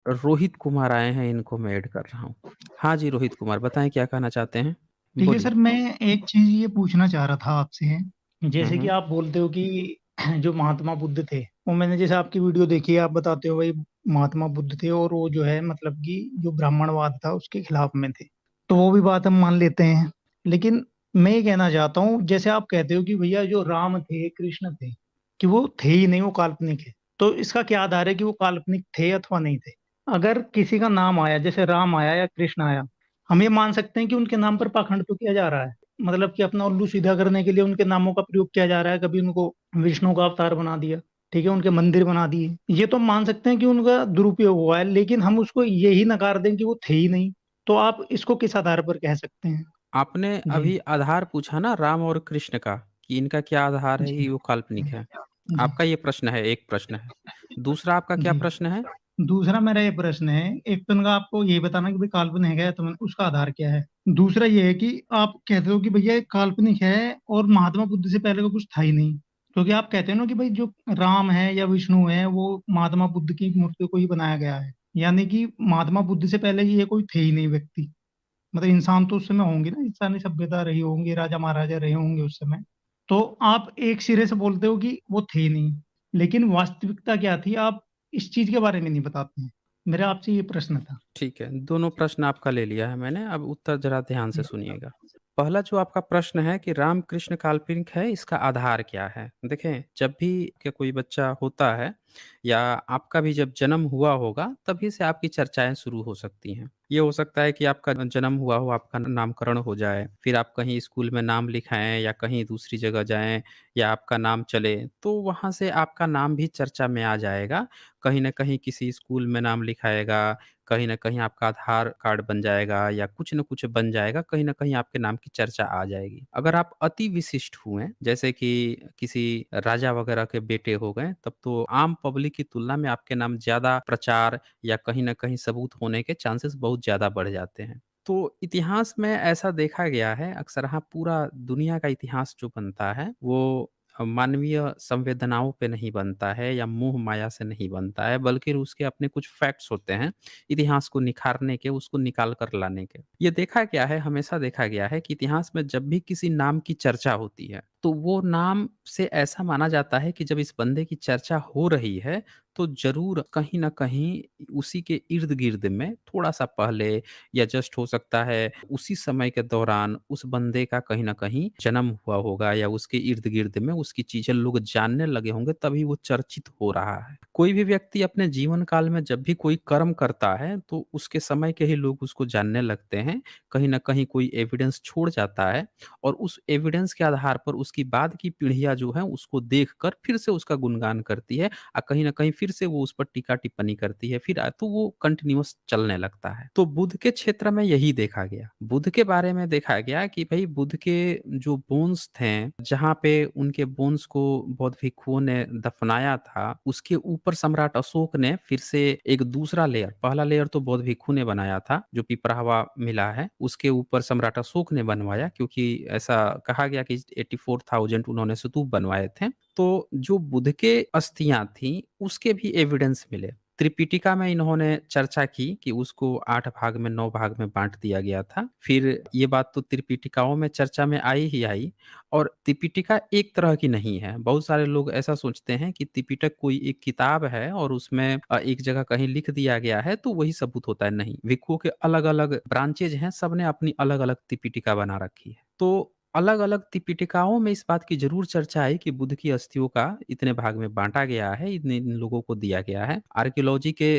रोहित कुमार आए हैं, इनको मैं ऐड कर रहा हूँ। हाँ जी, रोहित कुमार बताएँ क्या कहना चाहते हैं? ठीक है बोलिए। सर, मैं एक चीज ये पूछना चाह रहा था आपसे। हुँ, जैसे कि हुँ। आप बोलते हो कि जो महात्मा बुद्ध थे, वो मैंने जैसे आपकी वीडियो देखी है, आप बताते हो भाई महात्मा बुद्ध थे और वो जो है मतलब कि जो ब्राह्मणवाद था उसके खिलाफ में थे। तो वो भी बात हम मान लेते हैं। लेकिन मैं ये कहना चाहता हूँ, जैसे आप कहते हो कि भैया जो राम थे, कृष्ण थे, कि वो थे ही नहीं, वो काल्पनिक है। तो इसका क्या आधार है कि वो काल्पनिक थे अथवा नहीं थे? अगर किसी का नाम आया, जैसे राम आया या कृष्ण आया, हम ये मान सकते हैं कि उनके नाम पर पाखंड तो किया जा रहा है। मतलब कि अपना उल्लू सीधा करने के लिए उनके नामों का प्रयोग किया जा रहा है। कभी उनको विष्णु का अवतार बना दिया, ठीक है, उनके मंदिर बना दिए। ये तो हम मान सकते हैं कि उनका दुरुपयोग हुआ है, लेकिन हम उसको यही नकार दें कि वो थे ही नहीं। तो आप इसको किस आधार पर कह सकते हैं? आपने जी। अभी आधार पूछा ना राम और कृष्ण का, कि इनका क्या आधार है जी। कि वो काल्पनिक है? जी। आपका ये प्रश्न है, एक प्रश्न है। दूसरा आपका क्या जी। प्रश्न है? दूसरा मेरा ये प्रश्न है, एक तो इनका आपको ये बताना कि भाई काल्पनिक है, तो उसका आधार क्या है। दूसरा ये है कि आप कहते हो कि भैया ये काल्पनिक है और महात्मा बुद्ध से पहले को कुछ था ही नहीं। क्योंकि आप कहते हो ना कि भाई जो राम है या विष्णु है वो महात्मा बुद्ध की मूर्ति को ही बनाया गया है। यानी कि महात्मा बुद्ध से पहले ये कोई थे ही नहीं व्यक्ति। मतलब इंसान तो उस समय होंगे ना, इंसानी सभ्यता रही होंगी, राजा महाराजा रहे होंगे उस समय। तो आप एक सिरे से बोलते हो कि वो थे नहीं, लेकिन वास्तविकता क्या थी आप इस चीज के बारे में नहीं बताते हैं। मेरा आपसे ये प्रश्न था। ठीक है, दोनों प्रश्न आपका ले लिया है मैंने, अब उत्तर ज़रा ध्यान से जी। सुनिएगा। पहला जो आपका प्रश्न है कि राम कृष्ण काल्पनिक है, इसका आधार क्या है? देखें, जब भी के कोई बच्चा होता है या आपका भी जब जन्म हुआ होगा, तभी से आपकी चर्चाएँ शुरू हो सकती हैं। ये हो सकता है कि आपका जन्म हुआ हो, आपका नामकरण हो जाए, फिर आप कहीं स्कूल में नाम लिखाएँ या कहीं दूसरी जगह जाएँ या आपका नाम चले, तो वहाँ से आपका नाम भी चर्चा में आ जाएगा। कहीं न कहीं किसी स्कूल में नाम लिखाएगा, कहीं न कहीं आपका आधार कार्ड बन जाएगा या कुछ न कुछ बन जाएगा, कहीं न कहीं आपके नाम की चर्चा आ जाएगी। अगर आप अति विशिष्ट हुए, जैसे कि किसी राजा वगैरह के बेटे हो गए, तब तो आम पब्लिक की तुलना में आपके नाम ज़्यादा प्रचार या कहीं न कहीं सबूत होने के चांसेस बहुत ज़्यादा बढ़ जाते हैं। तो इतिहास में ऐसा देखा गया है, अक्सर हाँ, पूरा दुनिया का इतिहास जो बनता है, वो मानवीय संवेदनाओं पे नहीं बनता है या मोह माया से नहीं बनता है, बल्कि उसके अपने कुछ फैक्ट्स होते हैं, इतिहास को निखारने के, उसको निकाल कर लाने के। ये देखा गया है, हमेशा देखा गया है कि इतिहास में जब भी किसी नाम की चर्चा होती है, तो वो नाम से ऐसा माना जाता है कि जब इस बंदे की चर्चा हो रही है, तो ज़रूर कहीं न कहीं उसी के इर्द-गिर्द में थोड़ा-सा पहले या जस्ट हो सकता है उसी समय के दौरान उस बंदे का कहीं न कहीं जन्म हुआ होगा या उसके इर्द-गिर्द में उसकी चीज़ें लोग जानने लगे होंगे, तभी वो चर्चित हो रहा है। कोई भी व्यक्ति अपने जीवन काल में जब भी कोई कर्म करता है, तो उसके समय के ही लोग उसको जानने लगते हैं। कहीं न कहीं कोई एविडेंस छोड़ जाता है और उस एविडेंस के आधार पर उसकी बाद की पीढ़ियाँ जो हैं, उसको देखकर फिर से उसका गुणगान करती है कहीं न कहीं फिर से वो उस पर टीका-टिप्पणी करती है, फिर तो वो कंटिन्यूअस चलने लगता है। तो बुध के क्षेत्र में यही देखा गया। बुध के बारे में देखा गया कि भई बुध के जो बोन्स थे, जहाँ पे उनके बोन्स को बौद्ध भिक्षुओं ने दफनाया था, उसके ऊपर सम्राट अशोक ने फिर से एक दूसरा लेयर, पहला लेयर तो बौद्ध भिक्षु ने बनाया था, जो पिपरावा मिला है, उसके ऊपर सम्राट अशोक ने बनवाया क्योंकि ऐसा कहा गया कि 84,000 उन्होंने स्तूप बनवाए थे। तो जो बुध के अस्थियाँ थीं, उसके भी एविडेंस मिले। त्रिपिटिका में इन्होंने चर्चा की कि उसको 8 भाग में 9 भाग में बाँट दिया गया था। फिर ये बात तो त्रिपिटिकाओं में चर्चा में आई ही आई और त्रिपिटिका एक तरह की नहीं है। बहुत सारे लोग ऐसा सोचते हैं कि त्रिपिटक कोई एक किताब है और उसमें एक जगह कहीं लिख दिया गया है तो वही सबूत होता है, नहीं। भिक्षुओं के अलग-अलग ब्रांचेज़ हैं, सबने अपनी अलग-अलग त्रिपिटिका बना रखी है। तो अलग-अलग त्रिपिटिकाओं में इस बात की ज़रूर चर्चा है कि बुद्ध की अस्थियों का इतने भाग में बाँटा गया है, इतने इन लोगों को दिया गया है। आर्कियोलॉजी के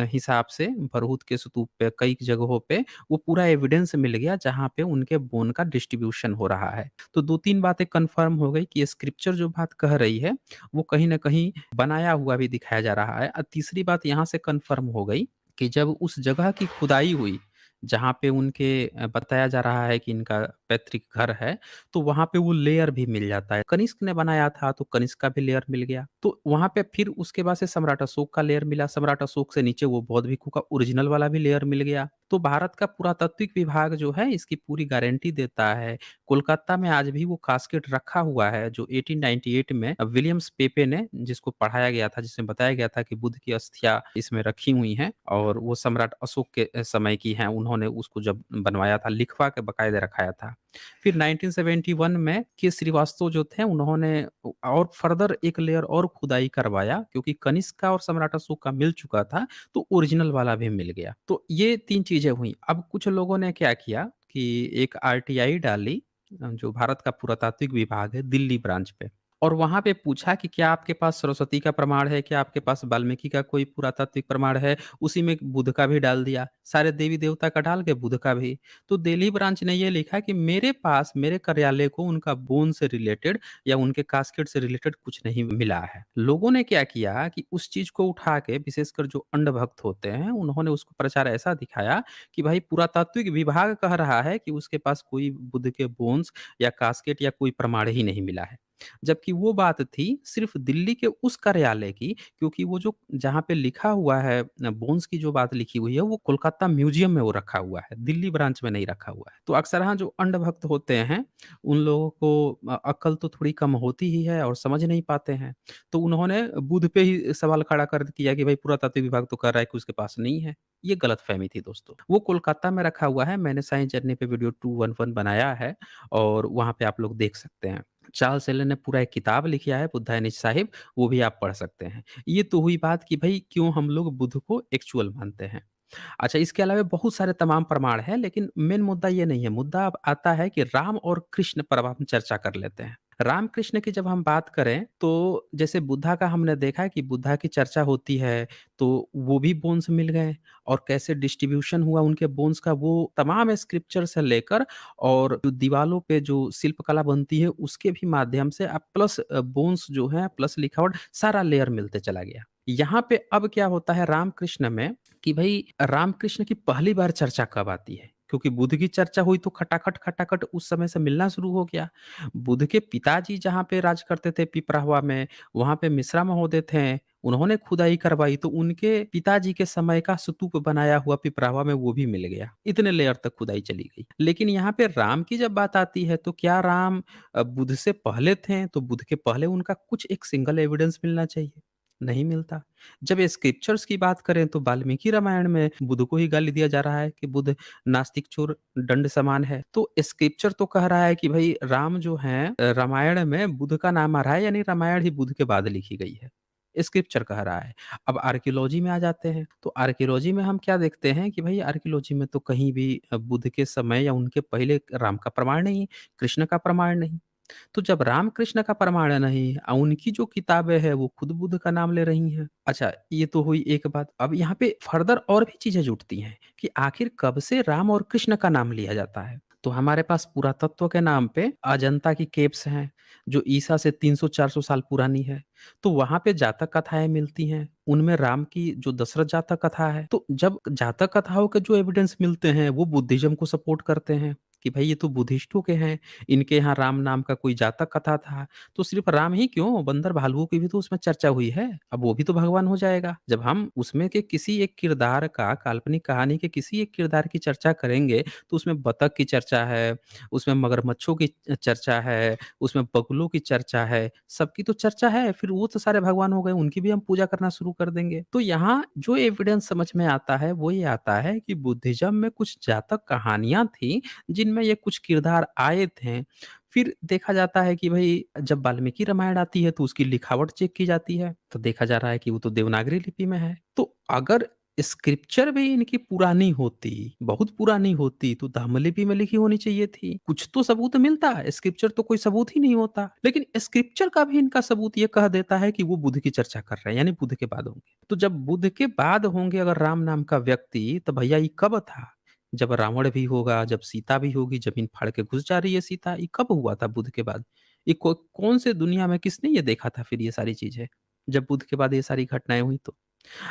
हिसाब से भरहुत के स्तूप पे कई जगहों पे वो पूरा एविडेंस मिल गया जहाँ पे उनके बोन का डिस्ट्रीब्यूशन हो रहा है। तो 2-3 बातें कन्फर्म हो गई कि ये स्क्रिप्चर जो बात कह रही है, वो कहीं न कहीं बनाया हुआ भी दिखाया जा रहा है। तीसरी बात यहाँ से कन्फर्म हो गई कि जब उस जगह की खुदाई हुई, जहाँ पे उनके बताया जा रहा है कि इनका पैतृक घर है, तो वहाँ पे वो लेयर भी मिल जाता है। कनिष्क ने बनाया था तो कनिष्क का भी लेयर मिल गया। तो वहाँ पे फिर उसके बाद से सम्राट अशोक का लेयर मिला, सम्राट अशोक से नीचे वो बौद्ध भिक्षु का ओरिजिनल वाला भी लेयर मिल गया। तो भारत का पुरातात्विक विभाग जो है इसकी पूरी गारंटी देता है। कोलकाता में आज भी वो कास्केट रखा हुआ है जो 1898 में विलियम्स पेपे ने जिसको पढ़ाया गया था, जिसमें बताया गया था कि बुद्ध की अस्थियाँ इसमें रखी हुई हैं और वो सम्राट अशोक के समय की हैं। उन्होंने उसको जब बनवाया था, लिखवा के बाकायदे रखाया था। फिर 1971 में के श्रीवास्तव जो थे उन्होंने और फर्दर एक लेयर और खुदाई करवाया क्योंकि कनिष्क का और सम्राट अशोक का मिल चुका था, तो ओरिजिनल वाला भी मिल गया। तो ये 3 चीज़ें हुई। अब कुछ लोगों ने क्या किया कि एक आरटीआई डाली जो भारत का पुरातात्विक विभाग है दिल्ली ब्रांच पे और वहाँ पे पूछा कि क्या आपके पास सरस्वती का प्रमाण है? क्या आपके पास वाल्मीकि का कोई पुरातात्विक प्रमाण है? उसी में बुध का भी डाल दिया, सारे देवी-देवता का डाल के बुध का भी। तो दिल्ली ब्रांच ने ये लिखा कि मेरे पास मेरे कार्यालय को उनका बोन से रिलेटेड या उनके कास्केट से रिलेटेड कुछ नहीं मिला है। लोगों ने क्या किया कि उस चीज़ को उठा के विशेषकर जो अंधभक्त होते हैं, उन्होंने उसको प्रचार ऐसा दिखाया कि भाई पुरातात्विक विभाग कह रहा है कि उसके पास कोई बुद्ध के बोन्स या कास्केट या कोई प्रमाण ही नहीं मिला है। जबकि वो बात थी सिर्फ़ दिल्ली के उस कार्यालय की क्योंकि वो जो जहाँ पे लिखा हुआ है बोन्स की जो बात लिखी हुई है वो कोलकाता म्यूज़ियम में वो रखा हुआ है, दिल्ली ब्रांच में नहीं रखा हुआ है। तो अक्सरहां जो अंधभक्त होते हैं, उन लोगों को अक्ल तो थोड़ी कम होती ही है और समझ नहीं पाते हैं। तो उन्होंने बुध पे ही सवाल खड़ा कर किया कि भाई पुरातात्विक विभाग तो कह रहा है कि उसके पास नहीं है। ये गलतफ़हमी थी दोस्तों। वो कोलकाता में रखा हुआ है, मैंने साइंस जर्नी पे वीडियो 211 बनाया है और वहाँ पे आप लोग देख सकते हैं। चार्ल्स एलन ने पूरा एक किताब लिखा है बुद्धायनिच साहिब, वो भी आप पढ़ सकते हैं। ये तो हुई बात कि भई क्यों हम लोग बुध को एक्चुअल मानते हैं। अच्छा इसके अलावा बहुत सारे तमाम प्रमाण हैं लेकिन मेन मुद्दा ये नहीं है, मुद्दा अब आता है कि राम और कृष्ण पर अब हम चर्चा कर लेते हैं। राम कृष्ण की जब हम बात करें तो जैसे बुद्धा का हमने देखा है कि बुद्धा की चर्चा होती है, तो वो भी बोन्स मिल गए और कैसे डिस्ट्रीब्यूशन हुआ उनके बोन्स का वो तमाम स्क्रिप्चर से लेकर और जो दीवालों पे जो शिल्पकला बनती है उसके भी माध्यम से अब प्लस बोन्स जो है प्लस लिखावट सारा लेयर मिलते चला गया। यहाँ पे अब क्या होता है रामकृष्ण में कि भई रामकृष्ण की पहली बार चर्चा कब आती है? क्योंकि बुद्ध की चर्चा हुई तो खटाखट उस समय से मिलना शुरू हो गया। बुद्ध के पिताजी जहाँ पे राज करते थे पिपराहवा में, वहाँ पे मिश्रा महोदय थे, उन्होंने खुदाई करवाई तो उनके पिताजी के समय का स्तूप बनाया हुआ पिपराहवा में वो भी मिल गया। इतने लेयर तक खुदाई चली गई। लेकिन यहाँ पे राम की जब बात आती है तो क्या राम बुद्ध से पहले थे? तो बुद्ध के पहले उनका कुछ एक सिंगल एविडेंस मिलना चाहिए, नहीं मिलता। जब स्क्रिप्चर्स की बात करें तो वाल्मीकि रामायण में बुद्ध को ही गाली दिया जा रहा है कि बुद्ध नास्तिक चोर दंड समान है। तो स्क्रिप्चर तो कह रहा है कि भई राम जो हैं रामायण में बुद्ध का नाम आ रहा है यानी रामायण ही बुद्ध के बाद लिखी गई है। स्क्रिप्चर कह रहा है। अब आर्कियोलॉजी में आ जाते हैं, तो आर्कियोलॉजी में हम क्या देखते हैं कि भई आर्कियोलॉजी में तो कहीं भी बुद्ध के समय या उनके पहले राम का प्रमाण नहीं, कृष्ण का प्रमाण नहीं। तो जब रामकृष्ण का प्रमाण नहीं उनकी जो किताबें हैं वो खुद बुद्ध का नाम ले रही हैं। अच्छा ये तो हुई एक बात। अब यहाँ पे फर्दर और भी चीज़ें जुड़ती हैं कि आखिर कब से राम और कृष्ण का नाम लिया जाता है। तो हमारे पास पुरातत्व के नाम पे अजंता की केव्स हैं, जो ईसा से 300-400 साल पुरानी है। तो वहाँ पे जातक कथाएँ मिलती हैं, उनमें राम की जो दशरथ जातक कथा है, तो जब जातक कथाओं के जो एविडेंस मिलते हैं वो बुद्धिज़्म को सपोर्ट करते हैं कि भाई ये तो बुद्धिस्टों के हैं। इनके यहाँ राम नाम का कोई जातक कथा था, तो सिर्फ़ राम ही क्यों बंदर भालुओं की भी तो उसमें चर्चा हुई है। अब वो भी तो भगवान हो जाएगा। जब हम उसमें के किसी एक किरदार का काल्पनिक कहानी के किसी एक किरदार की चर्चा करेंगे, तो उसमें बतख की चर्चा है, उसमें मगरमच्छों की चर्चा है, उसमें बगुलों की चर्चा है, सबकी तो चर्चा है, फिर वो तो सारे भगवान हो गए, उनकी भी हम पूजा करना शुरू कर देंगे। तो यहाँ जो एविडेंस समझ में आता है, वो ये आता है कि बुद्धिज़्म में कुछ जातक कहानियाँ थी, जिनमें ये कुछ किरदार आए थे। फिर देखा जाता है कि भई जब वाल्मीकि रामायण आती है तो उसकी लिखावट चेक की जाती है, तो देखा जा रहा है कि वो तो देवनागरी लिपि में है। तो अगर स्क्रिप्चर भी इनकी पुरानी होती, बहुत पुरानी होती तो ब्राह्मलिपि में लिखी होनी चाहिए थी। कुछ तो सबूत मिलता, स्क्रिप्चर तो कोई सबूत ही नहीं होता। लेकिन स्क्रिप्चर का भी इनका सबूत ये कह देता है कि वो बुद्ध की चर्चा कर रहे हैं, यानी बुद्ध के बाद होंगे। तो जब बुद्ध के बाद होंगे अगर राम नाम का व्यक्ति, तो भैया ये कब था? जब रावण भी होगा, जब सीता भी होगी, ज़मीन फाड़ के घुस जा रही है सीता, ये कब हुआ था बुद्ध के बाद? ये कौन से दुनिया में किसने ये देखा था फिर ये सारी चीज़ें? जब बुद्ध के बाद ये सारी घटनाएँ हुई तो?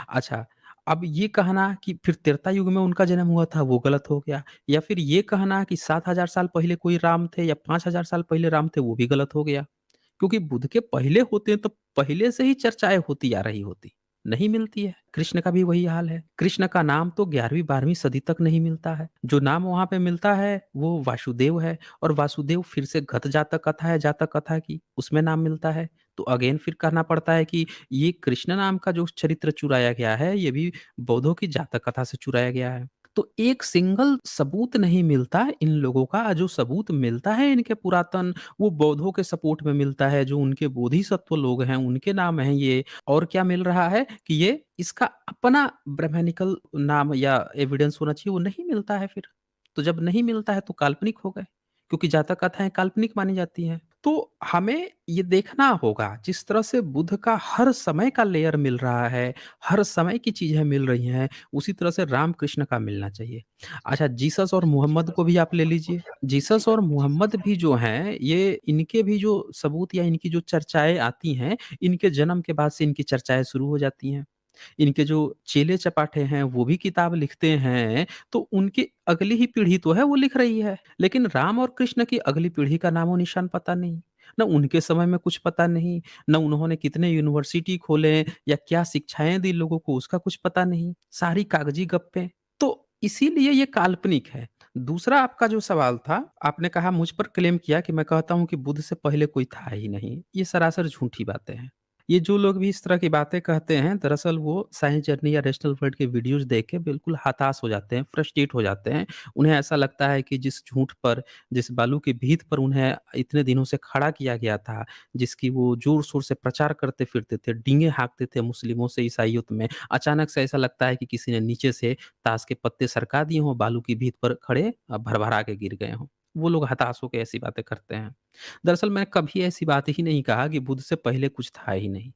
अच्छा, अब ये कहना कि फिर त्रेता युग में उनका जन्म हुआ था वो गलत हो गया या फिर ये कहना कि 7000 साल पहले कोई राम थे या 5000 साल पहले राम थे वो भी गलत हो गया। क्योंकि बुद्ध के पहले होते तो पहले से ही चर्चाएँ होती आ रही होती। नहीं मिलती है। कृष्ण का भी वही हाल है। कृष्ण का नाम तो 11वीं-12वीं सदी तक नहीं मिलता है। जो नाम वहाँ पे मिलता है वो वासुदेव है, और वासुदेव फिर से घत जातक कथा है, जातक कथा की, उसमें नाम मिलता है। तो अगेन फिर कहना पड़ता है कि ये कृष्ण नाम का जो चरित्र चुराया गया है, ये भी बौद्धों की जातक कथा से चुराया गया है। तो एक सिंगल सबूत नहीं मिलता इन लोगों का, जो सबूत मिलता है इनके पुरातन, वो बौद्धों के सपोर्ट में मिलता है, जो उनके बोधिसत्व लोग हैं उनके नाम हैं ये। और क्या मिल रहा है कि ये इसका अपना ब्राह्मणिकल नाम या एविडेंस होना चाहिए, वो नहीं मिलता है फिर। तो जब नहीं मिलता है तो काल्पनिक हो गए, क्योंकि जातक कथाएँ काल्पनिक मानी जाती हैं। तो हमें ये देखना होगा, जिस तरह से बुद्ध का हर समय का लेयर मिल रहा है, हर समय की चीज़ें मिल रही हैं, उसी तरह से रामकृष्ण का मिलना चाहिए। अच्छा, जीसस और मोहम्मद को भी आप ले लीजिए। जीसस और मोहम्मद भी जो हैं, ये इनके भी जो सबूत या इनकी जो चर्चाएँ आती हैं, इनके जन्म के बाद से इनकी चर्चाएँ शुरू हो जाती हैं। इनके जो चेले-चपाटे हैं, वो भी किताब लिखते हैं, तो उनकी अगली ही पीढ़ी तो है वो लिख रही है। लेकिन राम और कृष्ण की अगली पीढ़ी का नामो-निशान पता नहीं। ना उनके समय में कुछ पता नहीं, ना उन्होंने कितने यूनिवर्सिटी खोले या क्या शिक्षाएँ दी लोगों को, उसका कुछ पता नहीं। सारी कागज़ी गप्पे। तो इसीलिए ये काल्पनिक है। दूसरा आपका जो सवाल था, आपने कहा मुझ पर क्लेम किया कि मैं कहता हूँ कि बुद्ध से पहले कोई था ही नहीं। ये सरासर झूठी बातें हैं। ये जो लोग भी इस तरह की बातें कहते हैं, दरअसल वो साइंस जर्नी या रैशनल वर्ल्ड के वीडियोज़ देख के बिल्कुल हताश हो जाते हैं, फ्रस्ट्रेट हो जाते हैं। उन्हें ऐसा लगता है कि जिस झूठ पर, जिस बालू की भीत पर उन्हें इतने दिनों से खड़ा किया गया था, जिसकी वो ज़ोर-शोर से प्रचार करते फिरते थे, डींगे हाँकते थे मुस्लिमों से ईसाइयों में, अचानक से ऐसा लगता है कि किसी ने नीचे से ताश के पत्ते सरका दिए हों, बालू की भीत पर खड़े भरभरा के गिर गए हों। वो लोग हताश होके ऐसी बातें करते हैं। दरअसल मैंने कभी ऐसी बात ही नहीं कहा कि बुद्ध से पहले कुछ था ही नहीं।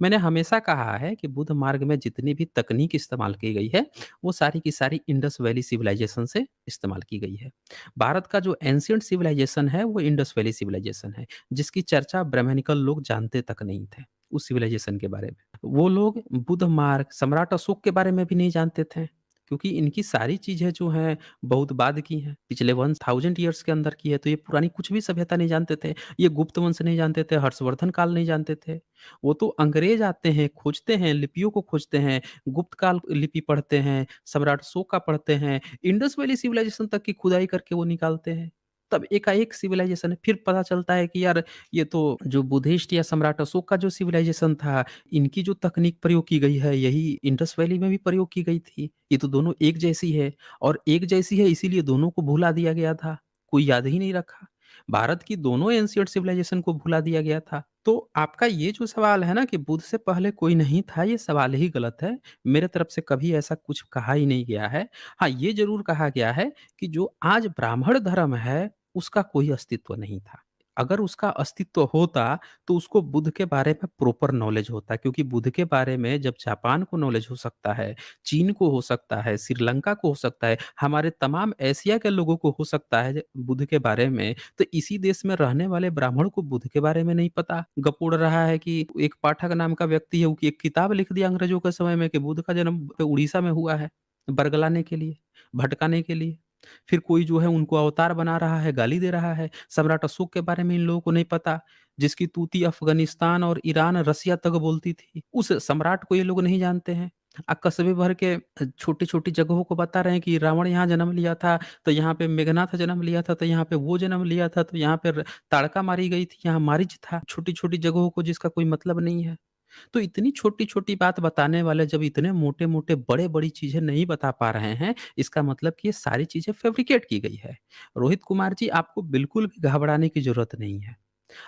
मैंने हमेशा कहा है कि बुद्ध मार्ग में जितनी भी तकनीक इस्तेमाल की गई है, वो सारी की सारी इंडस वैली सिविलाइजेशन से इस्तेमाल की गई है। भारत का जो एंशिएंट सिविलाइजेशन है, वो इंडस वैली सिविलाइजेशन है, जिसकी चर्चा ब्राह्मणिकल लोग जानते तक नहीं थे, उस सिविलाइजेशन के बारे में। वो लोग बुद्ध मार्ग, सम्राट अशोक के बारे में भी नहीं जानते थे, क्योंकि इनकी सारी चीज़ें जो हैं बहुत बाद की हैं, पिछले 1000 ईयर्स के अंदर की है, तो ये पुरानी कुछ भी सभ्यता नहीं जानते थे। ये गुप्त वंश नहीं जानते थे, हर्षवर्धन काल नहीं जानते थे। वो तो अंग्रेज आते हैं, खोजते हैं, लिपियों को खोजते हैं, गुप्त काल लिपि पढ़ते हैं, सम्राट अशोक का पढ़ते हैं, इंडस वैली सिविलाइजेशन तक की खुदाई करके वो निकालते हैं। तब एकाएक सिविलाइजेशन है, फिर पता चलता है कि यार ये तो जो बुद्धिस्ट या सम्राट अशोक का जो सिविलाइजेशन था, इनकी जो तकनीक प्रयोग की गई है, यही इंडस वैली में भी प्रयोग की गई थी। ये तो दोनों एक जैसी है, और एक जैसी है इसीलिए दोनों को भुला दिया गया था, कोई याद ही नहीं रखा। भारत की दोनों एंशिएंट सिविलाइजेशन को भुला दिया गया था। तो आपका ये जो सवाल है ना कि बुद्ध से पहले कोई नहीं था, ये सवाल ही गलत है। मेरे तरफ से कभी ऐसा कुछ कहा ही नहीं गया है। हाँ, ये ज़रूर कहा गया है कि जो आज ब्राह्मण धर्म है, उसका कोई अस्तित्व नहीं था। अगर उसका अस्तित्व होता, तो उसको बुद्ध के बारे में प्रॉपर नॉलेज होता, क्योंकि बुद्ध के बारे में जब जापान को नॉलेज हो सकता है, चीन को हो सकता है, श्रीलंका को हो सकता है, हमारे तमाम एशिया के लोगों को हो सकता है बुद्ध के बारे में, तो इसी देश में रहने वाले ब्राह्मण को बुद्ध के बारे में नहीं पता। गपोड़ रहा है कि एक पाठक नाम का व्यक्ति है, वो कि एक किताब लिख दिया अंग्रेजों के समय में कि बुद्ध का जन्म उड़ीसा में हुआ है, बरगलाने के लिए, भटकाने के लिए। फिर कोई जो है उनको अवतार बना रहा है, गाली दे रहा है। सम्राट अशोक के बारे में इन लोगों को नहीं पता, जिसकी तूती अफ़गानिस्तान और ईरान, रसिया तक बोलती थी। उस सम्राट को ये लोग नहीं जानते हैं। कस्बे भर के छोटी-छोटी जगहों को बता रहे हैं कि रावण यहाँ जन्म लिया था, तो यहाँ पे मेघनाथ जन्म लिया था, तो यहाँ पे वो जन्म लिया था, तो यहाँ पे ताड़का मारी गई थी, यहाँ मारीच था। छोटी-छोटी जगहों को जिसका कोई मतलब नहीं है। तो इतनी छोटी-छोटी बात बताने वाले जब इतने मोटे-मोटे, बड़े-बड़ी चीज़ें नहीं बता पा रहे हैं, इसका मतलब कि ये सारी चीज़ें फैब्रिकेट की गई है। रोहित कुमार जी, आपको बिल्कुल भी घबराने की ज़रूरत नहीं है।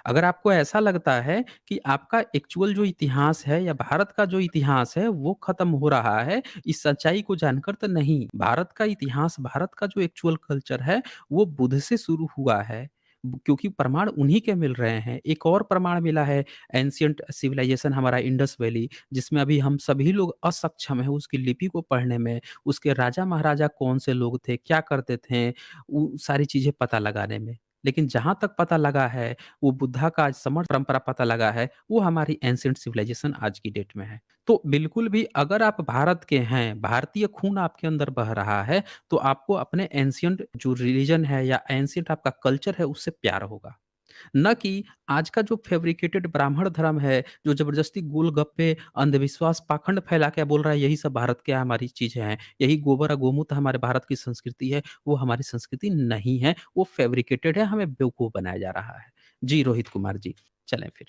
अगर आपको ऐसा लगता है कि आपका एक्चुअल जो इतिहास है या भारत का जो इतिहास है वो खत्म हो रहा है इस सच्चाई को जानकर, तो नहीं। भारत का इतिहास, भारत का जो एक्चुअल कल्चर है वो बुद्ध से शुरू हुआ है। क्योंकि प्रमाण उन्हीं के मिल रहे हैं। एक और प्रमाण मिला है, एंशिएंट सिविलाइजेशन हमारा इंडस वैली, जिसमें अभी हम सभी लोग असक्षम हैं उसकी लिपि को पढ़ने में, उसके राजा महाराजा कौन से लोग थे, क्या करते थे, सारी चीजें पता लगाने में। लेकिन जहाँ तक पता लगा है, वो बुद्धा का आज समर्थ परंपरा पता लगा है, वो हमारी एंशिएंट सिविलाइजेशन आज की डेट में है। तो बिल्कुल भी अगर आप भारत के हैं, भारतीय खून आपके अंदर बह रहा है, तो आपको अपने एंशिएंट जो रिलीजन है या एंशिएंट आपका कल्चर है, उससे प्यार होगा। ना कि आज का जो फैब्रिकेटेड ब्राह्मण धर्म है, जो ज़बरदस्ती गोलगप्पे, अंधविश्वास, पाखंड फैला के बोल रहा है यही सब भारत क्या हमारी चीज़ें हैं, यही गोबर और गोमूत्र हमारे भारत की संस्कृति है, वो हमारी संस्कृति नहीं है, वो फैब्रिकेटेड है, हमें बेवकूफ़ बनाया जा रहा है। जी, रोहित कुमार जी, चलें फिर।